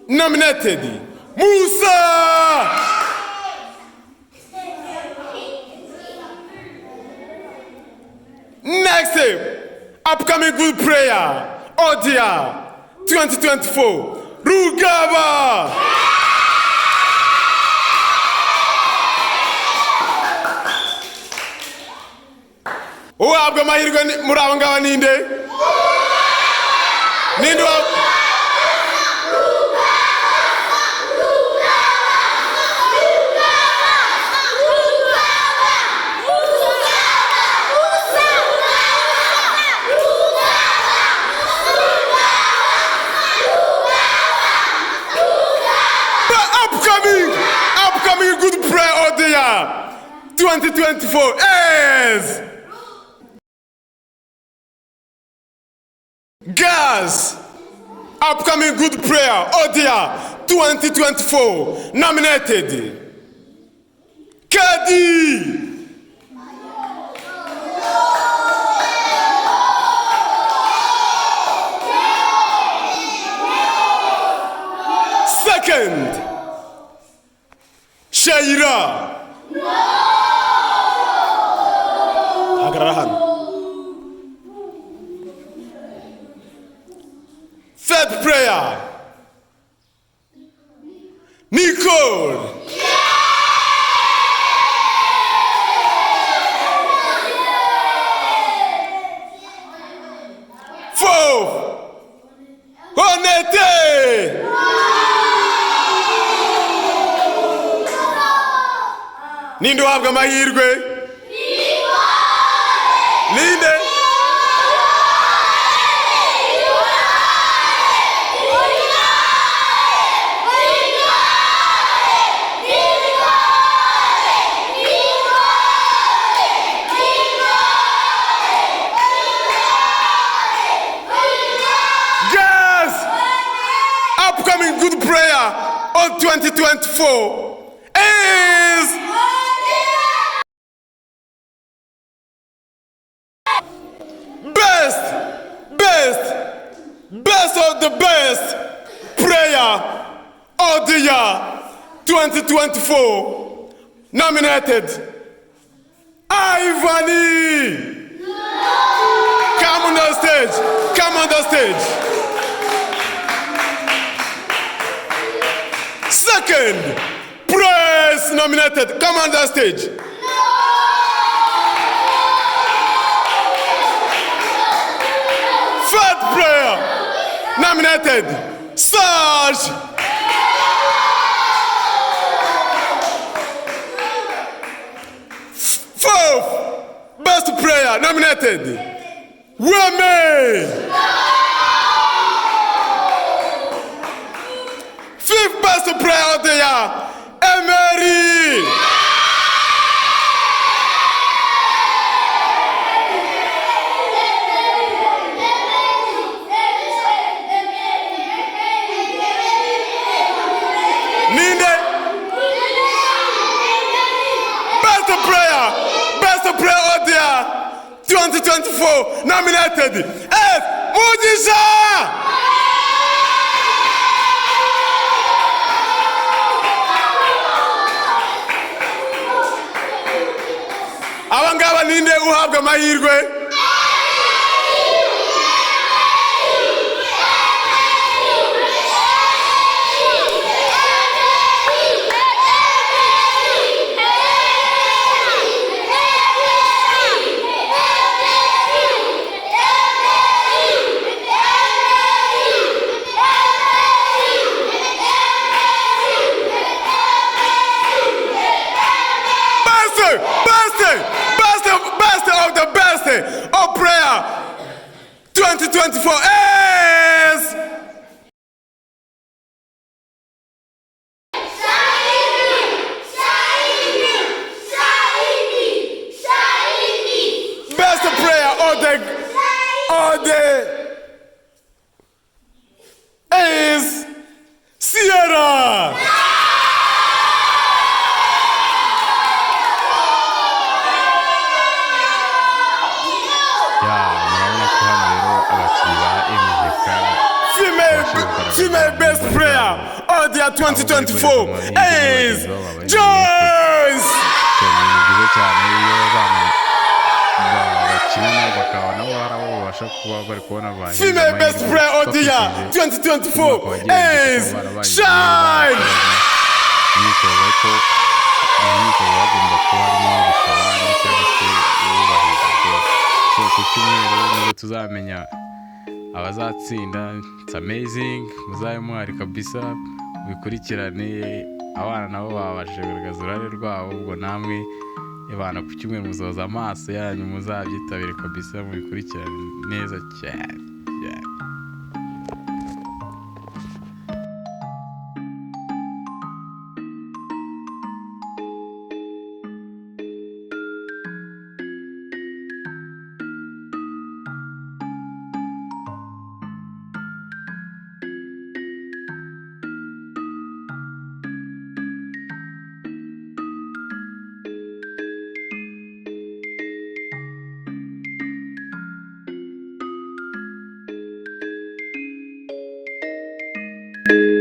nominated Musa. Next upcoming good prayer Odia 2024 Rugaba. Uhabwa amahirwe muri abo ngaba ninde? Ninde upcoming good prayer of the year 2024 is Guys, upcoming good prayer of the year 2024 nominated Kadi. Second, Shaira. Hagararahan. Third prayer, Nicole. Fourth, Honete. Ninde uhabwa amahirwe? Ninde? Upcoming good prayer of 2024 is best of the best prayer of the year 2024 nominated Ivani. Come on the stage. Come on the stage. Second, praise nominated. Come on the stage. Third prayer nominated Sarge. Fourth, best prayer nominated Women. Fifth best prayer of the year, Emery. Ninde? Best prayer of the year 2024 nominated F. Mujisha. Abangaba ninde uhabwa amahirwe? Best of the best of prayer 2024 is best prayer of the is Sierra. Female best prayer 2024 is Joyce. Ni byiza cyane iyo abana bakina bakaba nabo barabasha kuba bari kubona abantu. Female best player of the year 2024 is Shine. Imyitozo ariko imyitozo bagomba kuba harimo ubusabane cyangwa se ububahiriza. So ku cyumweru nibwo tuzamenya abazatsinda. It's amazing. Muzabe mwari kabisa bikurikirane. Abana nabo babashije kugaragaza uruhare rwabo, ubwo namwe abana ku cyumweru muzoza amaso yanyu muzabyitabire kabisa mubikurikirane neza cyane. you